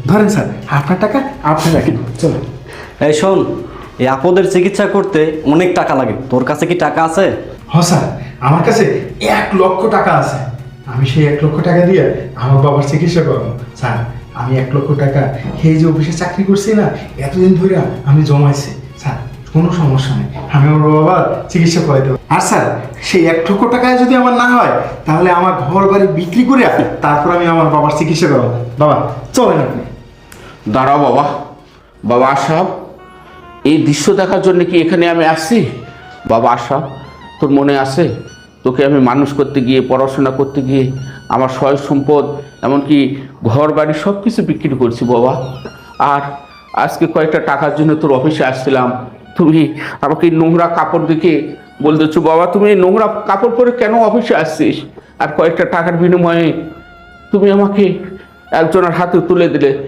ধরেন স্যার, আপনার টাকা আপনি রাখেন, চলো। এই শোন, এই আপদের চিকিৎসা করতে অনেক টাকা লাগে, তোর কাছে কি টাকা আছে? স্যার, আমার কাছে 1 লক্ষ টাকা আছে। আমি সেই 1 লক্ষ টাকা দিয়ে আমার বাবার চিকিৎসা করবো। স্যার, আমি 1 লক্ষ টাকা এই যে অফিসে চাকরি করছি না, এতদিন ধরে আমি জমাইছি। স্যার, কোনো সমস্যা নেই, আমি আমার বাবার চিকিৎসা করে দেবো। আর স্যার, সেই 1 লক্ষ টাকায় যদি আমার না হয়, তাহলে আমার ঘর বাড়ি বিক্রি করে তারপর আমি আমার বাবার চিকিৎসা করবো। বাবা, চলেন আপনি। দাঁড়াও বাবা, বাবা আশরাফ, এই দৃশ্য দেখার জন্য কি এখানে আমি আসছি? বাবা আশরাফ, তোর মনে আছে তোকে আমি মানুষ করতে গিয়ে, পড়াশোনা করতে গিয়ে আমার সয় সম্পদ, এমনকি ঘর বাড়ি সব কিছু বিক্রি করছি বাবা। আর আজকে কয়েকটা টাকার জন্য তোর অফিসে আসছিলাম, তুমি আমাকে এই নোংরা কাপড় দেখে বলতেছো বাবা তুমি এই নোংরা কাপড় পরে কেন অফিসে আসছিস? আর কয়েকটা টাকার বিনিময়ে তুমি আমাকে একজনের হাতে তুলে দিলে।